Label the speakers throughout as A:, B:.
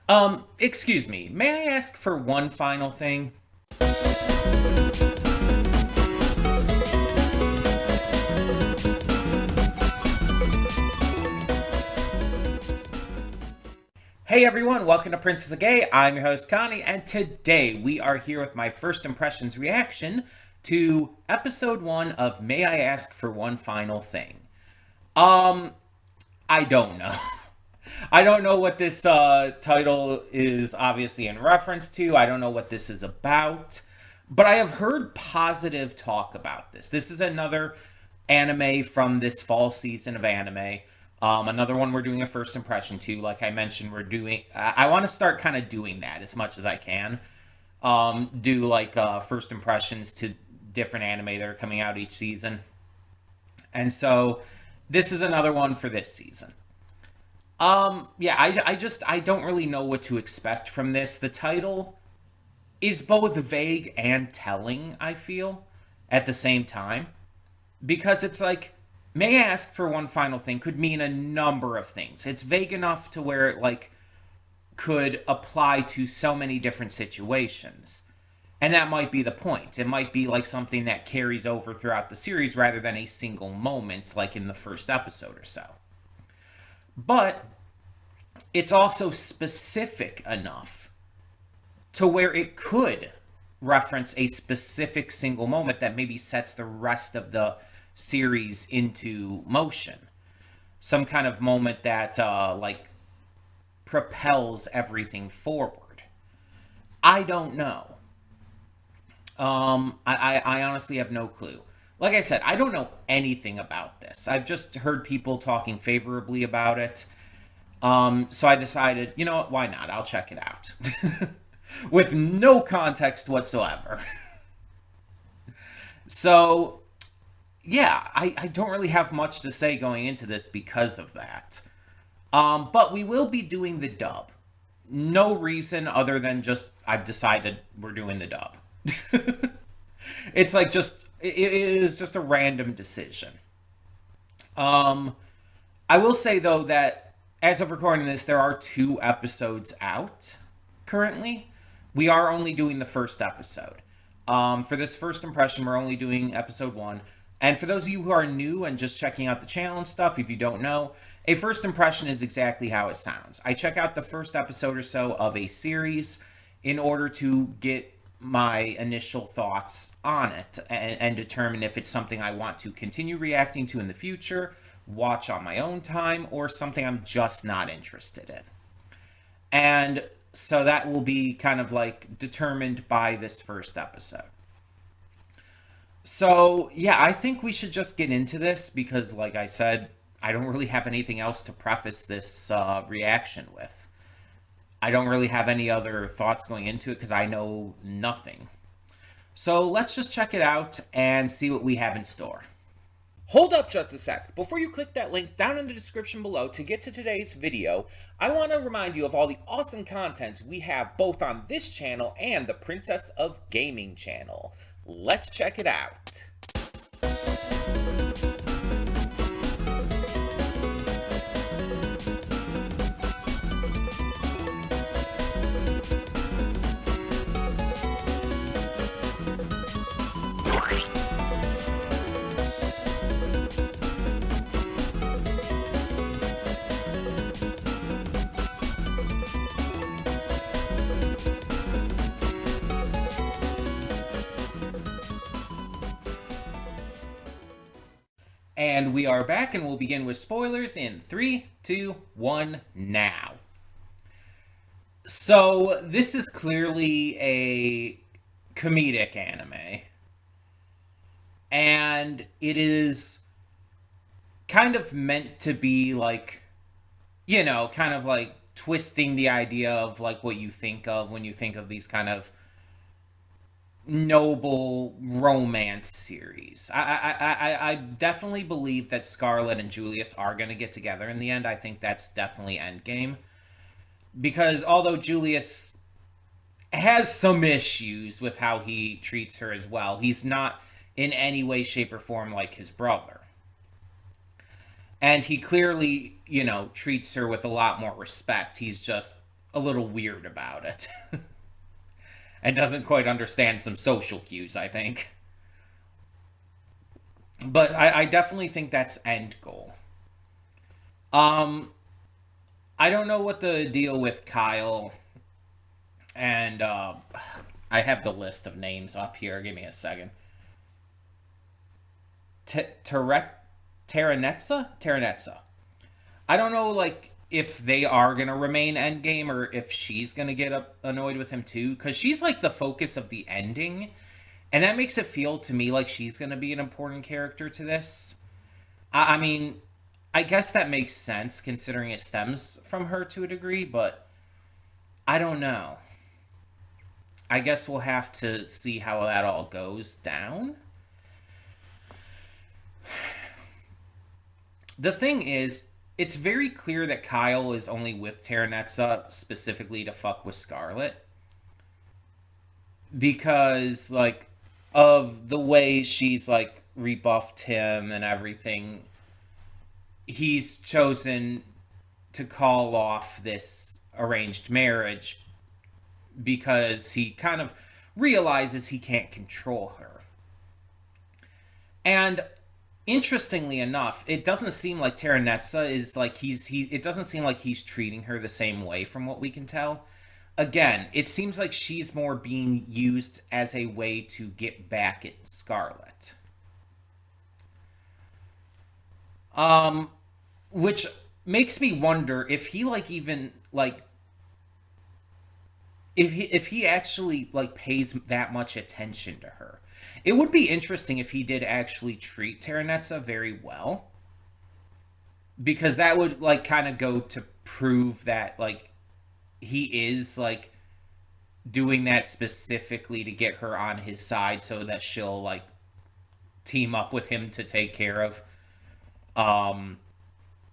A: Excuse me, may I ask for one final thing? Hey everyone, welcome to Princess of Gay. I'm your host Connie, and today we are here with my first impressions reaction to episode 1 of May I Ask for One Final Thing. Um, I don't know. I don't know what this title is obviously in reference to. I don't know what this is about. But I have heard positive talk about this. This is another anime from this fall season of anime. Another one we're doing a first impression to. Like I mentioned, we're doing. I want to start kind of doing that as much as I can. Do like first impressions to different anime that are coming out each season. And so this is another one for this season. Yeah, I don't really know what to expect from this. The title is both vague and telling, I feel, at the same time. Because it's like, may I ask for one final thing could mean a number of things. It's vague enough to where it, like, could apply to so many different situations. And that might be the point. It might be like something that carries over throughout the series rather than a single moment, like in the first episode or so. But it's also specific enough to where it could reference a specific single moment that maybe sets the rest of the series into motion. Some kind of moment that, like, propels everything forward. I don't know. I honestly have no clue. Like I said, I don't know anything about this. I've just heard people talking favorably about it. So I decided, you know what, why not? I'll check it out. With no context whatsoever. So, yeah, I don't really have much to say going into this because of that. But we will be doing the dub. No reason other than just I've decided we're doing the dub. It's like it is just a random decision. I will say though that as of recording this, there are 2 episodes out currently. We are only doing the first episode. For this first impression, we're only doing episode 1. And for those of you who are new and just checking out the channel and stuff, if you don't know, a first impression is exactly how it sounds. I check out the first episode or so of a series in order to get my initial thoughts on it and determine if it's something I want to continue reacting to in the future, watch on my own time, or something I'm just not interested in. And so that will be kind of like determined by this first episode. So, yeah, I think we should just get into this because, like I said, I don't really have anything else to preface this reaction with. I don't really have any other thoughts going into it because I know nothing. So let's just check it out and see what we have in store. Hold up just a sec. Before you click that link down in the description below to get to today's video, I want to remind you of all the awesome content we have both on this channel and the Princess of Gaming channel. Let's check it out. And we are back, and we'll begin with spoilers in 3, 2, 1, now. So, this is clearly a comedic anime. And it is kind of meant to be like, you know, kind of like twisting the idea of like what you think of when you think of these kind of noble romance series. I definitely believe that Scarlett and Julius are going to get together in the end. I think that's definitely endgame. Because although Julius has some issues with how he treats her as well, he's not in any way, shape, or form like his brother. And he clearly, you know, treats her with a lot more respect. He's just a little weird about it. And doesn't quite understand some social cues, I think. But I definitely think that's end goal. Um, I don't know what the deal with Kyle and I have the list of names up here. Give me a second. Terranetza. I don't know, like, if they are gonna remain endgame or if she's gonna get annoyed with him too, because she's like the focus of the ending, and that makes it feel to me like she's gonna be an important character to this. I mean, I guess that makes sense considering it stems from her to a degree, but I don't know. I guess we'll have to see how that all goes down. The thing is, it's very clear that Kyle is only with Terranetza specifically to fuck with Scarlet. Because, like, of the way she's, like, rebuffed him and everything, he's chosen to call off this arranged marriage because he kind of realizes he can't control her. And interestingly enough, it doesn't seem like Terranetza is like it doesn't seem like he's treating her the same way from what we can tell. Again, it seems like she's more being used as a way to get back at Scarlet. Which makes me wonder if he like even like if he actually like pays that much attention to her. It would be interesting if he did actually treat Terranetza very well, because that would like kind of go to prove that like he is like doing that specifically to get her on his side so that she'll like team up with him to take care of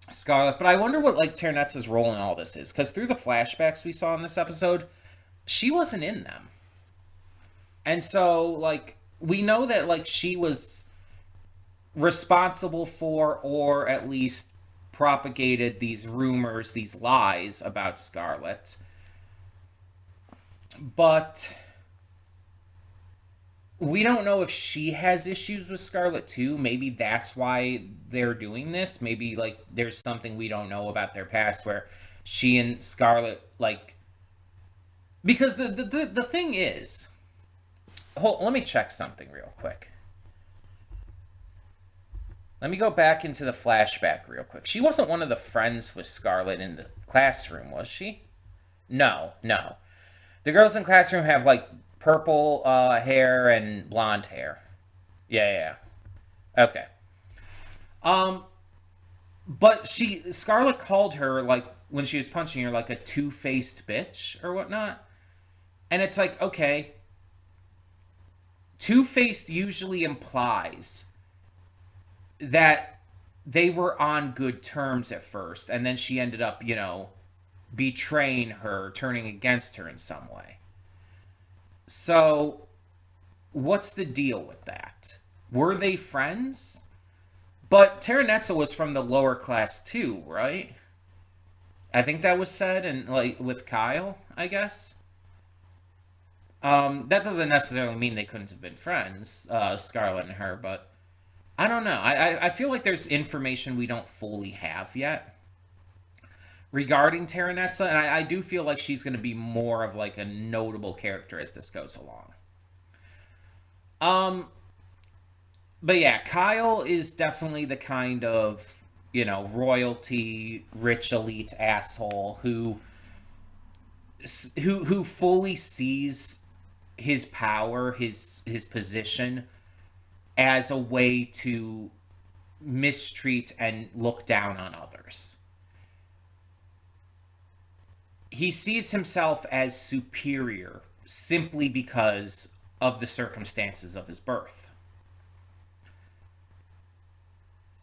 A: Scarlet. But I wonder what like Terranetza's role in all this is, because through the flashbacks we saw in this episode, she wasn't in them. And so like we know that like she was responsible for, or at least propagated these rumors, these lies about Scarlet. But we don't know if she has issues with Scarlet too. Maybe that's why they're doing this. Maybe like there's something we don't know about their past where she and Scarlet like, because the thing is, let me check something real quick. Let me go back into the flashback real quick. She wasn't one of the friends with Scarlet in the classroom, was she? No. The girls in the classroom have like purple hair and blonde hair. Yeah. Okay. But Scarlet called her like when she was punching her like a two-faced bitch or whatnot. And it's like, okay, two-faced usually implies that they were on good terms at first, and then she ended up, betraying her, turning against her in some way. So, what's the deal with that? Were they friends? But Terranetza was from the lower class too, right? I think that was said, and like with Kyle, I guess. That doesn't necessarily mean they couldn't have been friends, Scarlet and her, but I don't know. I feel like there's information we don't fully have yet regarding Terranetza, and I do feel like she's going to be more of like a notable character as this goes along. But yeah, Kyle is definitely the kind of, royalty, rich elite asshole who fully sees his power, his position as a way to mistreat and look down on others. He sees himself as superior simply because of the circumstances of his birth.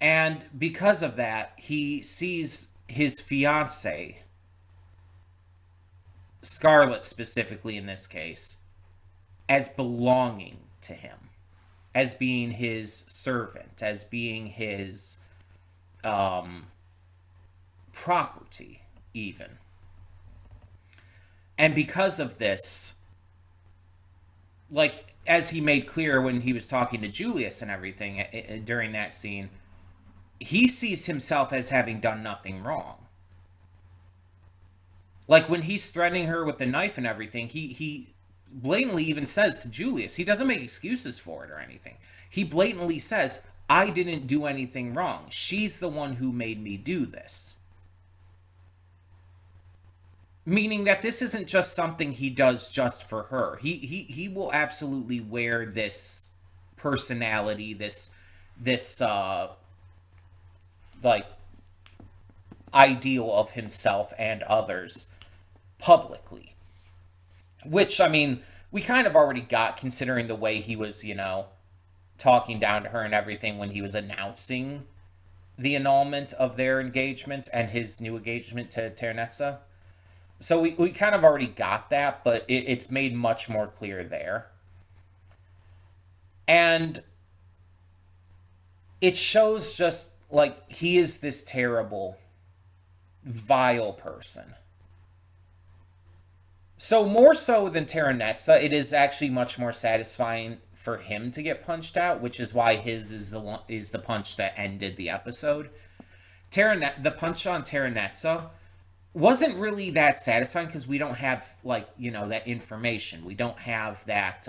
A: And because of that, he sees his fiancée, Scarlet specifically in this case, as belonging to him, as being his servant, as being his property, even. And because of this, like, as he made clear when he was talking to Julius and everything during that scene, he sees himself as having done nothing wrong. Like, when he's threatening her with the knife and everything, he blatantly even says to Julius, he doesn't make excuses for it or anything. He blatantly says, I didn't do anything wrong. She's the one who made me do this. Meaning that this isn't just something he does just for her. He will absolutely wear this personality, this like ideal of himself and others publicly. Which, I mean, we kind of already got, considering the way he was, talking down to her and everything when he was announcing the annulment of their engagement and his new engagement to Ternetza. So we kind of already got that, but it's made much more clear there. And it shows just, like, he is this terrible, vile person. So more so than Ternetza, it is actually much more satisfying for him to get punched out, which is why his is the punch that ended the episode. The punch on Ternetza wasn't really that satisfying because we don't have, like, that information. We don't have that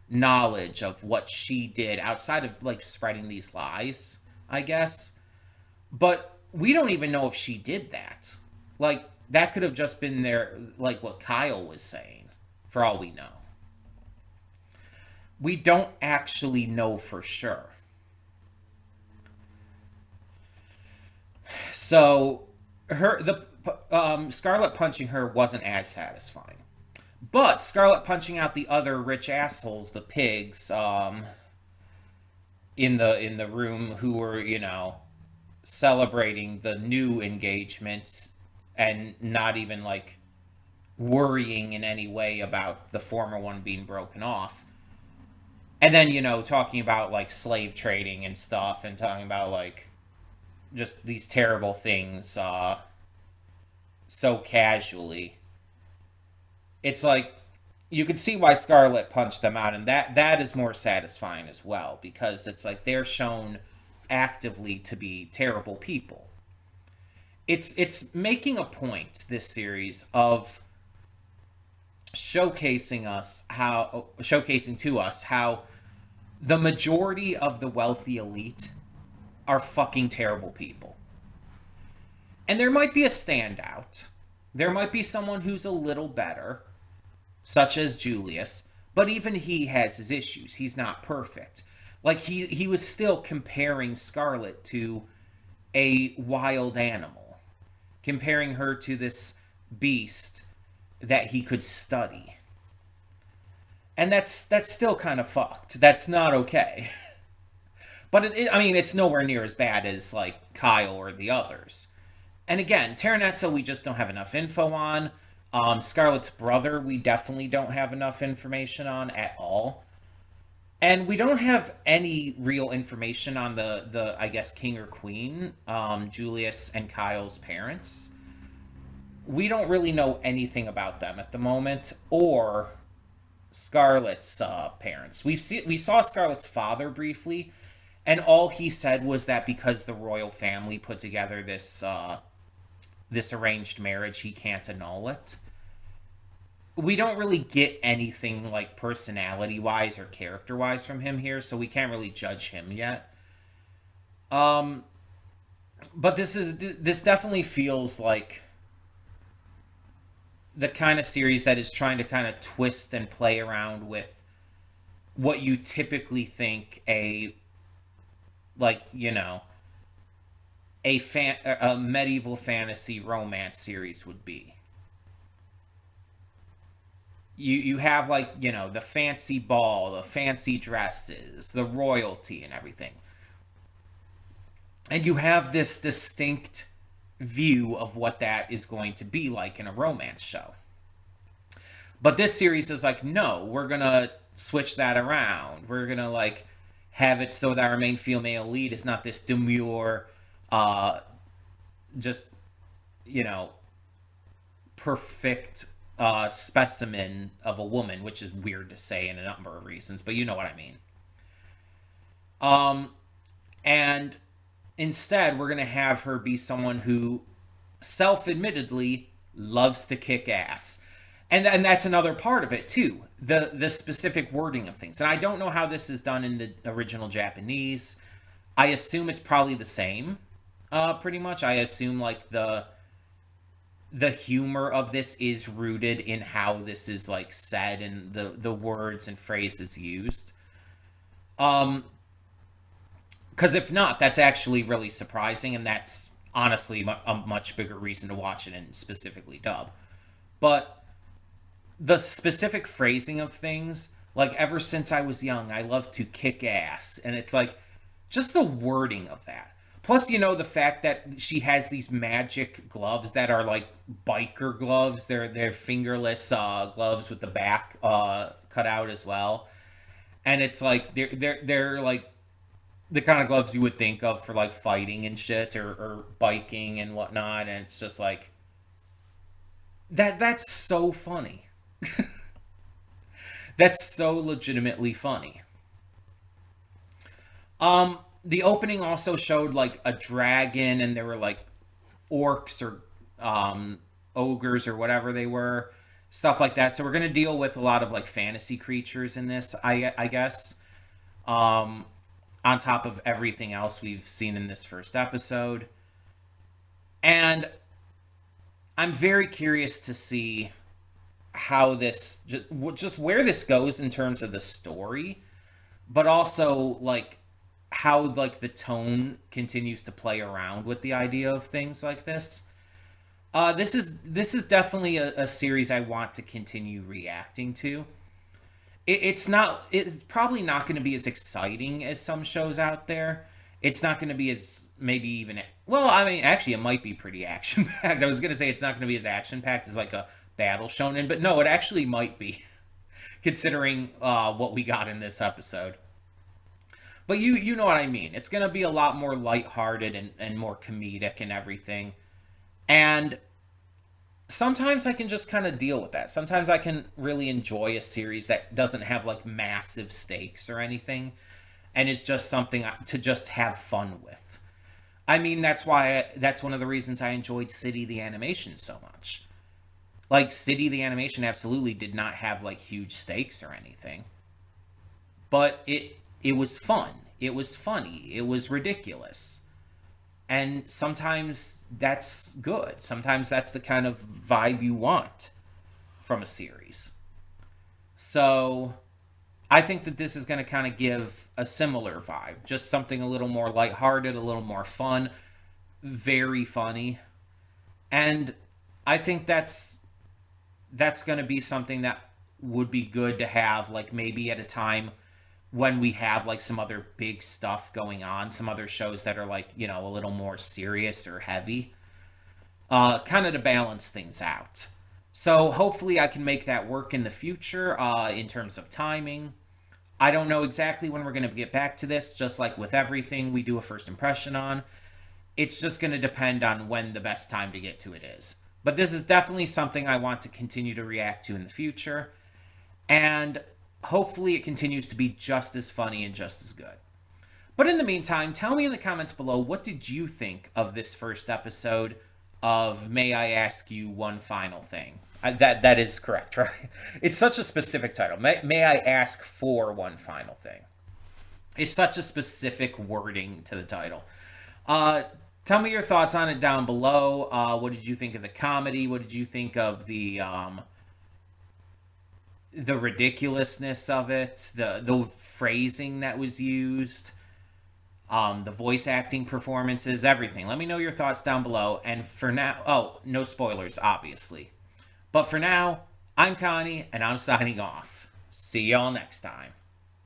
A: knowledge of what she did outside of, like, spreading these lies, I guess. But we don't even know if she did that. Like, that could have just been there, like what Kyle was saying, for all we know. We don't actually know for sure. So Scarlet punching her wasn't as satisfying, but Scarlet punching out the other rich assholes, the pigs, in the room, who were celebrating the new engagement and not even, like, worrying in any way about the former one being broken off. And then, talking about, like, slave trading and stuff, and talking about, like, just these terrible things so casually. It's like, you can see why Scarlet punched them out, and that is more satisfying as well, because it's like they're shown actively to be terrible people. It's making a point, this series, of showcasing to us how the majority of the wealthy elite are fucking terrible people. And there might be a standout. There might be someone who's a little better, such as Julius, but even he has his issues. He's not perfect. Like, he was still comparing Scarlet to a wild animal, comparing her to this beast that he could study. And that's still kind of fucked. That's not okay. But I mean, it's nowhere near as bad as, like, Kyle or the others. And again, Ternetza, we just don't have enough info on. Scarlet's brother, we definitely don't have enough information on at all. And we don't have any real information on the I guess, king or queen, Julius and Kyle's parents. We don't really know anything about them at the moment, or Scarlet's parents. We saw Scarlet's father briefly, and all he said was that because the royal family put together this arranged marriage, he can't annul it. We don't really get anything, like, personality-wise or character-wise from him here, so we can't really judge him yet. But this definitely feels like the kind of series that is trying to kind of twist and play around with what you typically think a medieval fantasy romance series would be. You have, like, the fancy ball, the fancy dresses, the royalty and everything. And you have this distinct view of what that is going to be like in a romance show. But this series is like, no, we're going to switch that around. We're going to, like, have it so that our main female lead is not this demure, just, perfect specimen of a woman, which is weird to say in a number of reasons, but you know what I mean. Um, and instead, we're going to have her be someone who self-admittedly loves to kick ass. And that's another part of it too. The specific wording of things. And I don't know how this is done in the original Japanese. I assume it's probably the same. Pretty much. I assume like the humor of this is rooted in how this is like said and the words and phrases used. Um because if not, that's actually really surprising, and that's honestly a much bigger reason to watch it and specifically dub. But the specific phrasing of things, like ever since I was young, I love to kick ass, and it's like just the wording of that. Plus, the fact that she has these magic gloves that are like biker gloves. They're fingerless gloves with the back cut out as well, and it's like they're like the kind of gloves you would think of for like fighting and shit or biking and whatnot. And it's just like that's so funny. That's so legitimately funny. The opening also showed like a dragon, and there were like orcs or ogres or whatever they were, stuff like that. So we're gonna deal with a lot of like fantasy creatures in this, I guess. On top of everything else we've seen in this first episode. And I'm very curious to see how this just where this goes in terms of the story, but also like how like the tone continues to play around with the idea of things like this. This is definitely a series I want to continue reacting to. It's probably not going to be as exciting as some shows out there. It's not going to be as maybe even, well, I mean, actually it might be pretty action packed. I was going to say it's not going to be as action packed as like a battle shonen, but no, it actually might be considering what we got in this episode. But you know what I mean. It's going to be a lot more lighthearted and more comedic and everything. And sometimes I can just kind of deal with that. Sometimes I can really enjoy a series that doesn't have like massive stakes or anything, and it's just something to just have fun with. I mean, that's one of the reasons I enjoyed City the animation so much. Like City the animation absolutely did not have like huge stakes or anything, but it was fun. It was funny. It was ridiculous. And sometimes that's good. Sometimes that's the kind of vibe you want from a series. So I think that this is going to kind of give a similar vibe. Just something a little more lighthearted, a little more fun, very funny. And I think that's going to be something that would be good to have, like maybe at a time when we have like some other big stuff going on, some other shows that are like, a little more serious or heavy, kind of to balance things out. So hopefully I can make that work in the future in terms of timing. I don't know exactly when we're going to get back to this, just like with everything we do a first impression on. It's just going to depend on when the best time to get to it is. But this is definitely something I want to continue to react to in the future. And hopefully it continues to be just as funny and just as good. But in the meantime, tell me in the comments below, what did you think of this first episode of May I Ask You One Final Thing? That is correct, right? It's such a specific title. May I ask for one final thing? It's such a specific wording to the title. Tell me your thoughts on it down below. What did you think of the comedy? What did you think of the ridiculousness of it, the phrasing that was used, the voice acting performances, everything? Let me know your thoughts down below. And for now, no spoilers, obviously. But for now, I'm Connie, and I'm signing off. See y'all next time.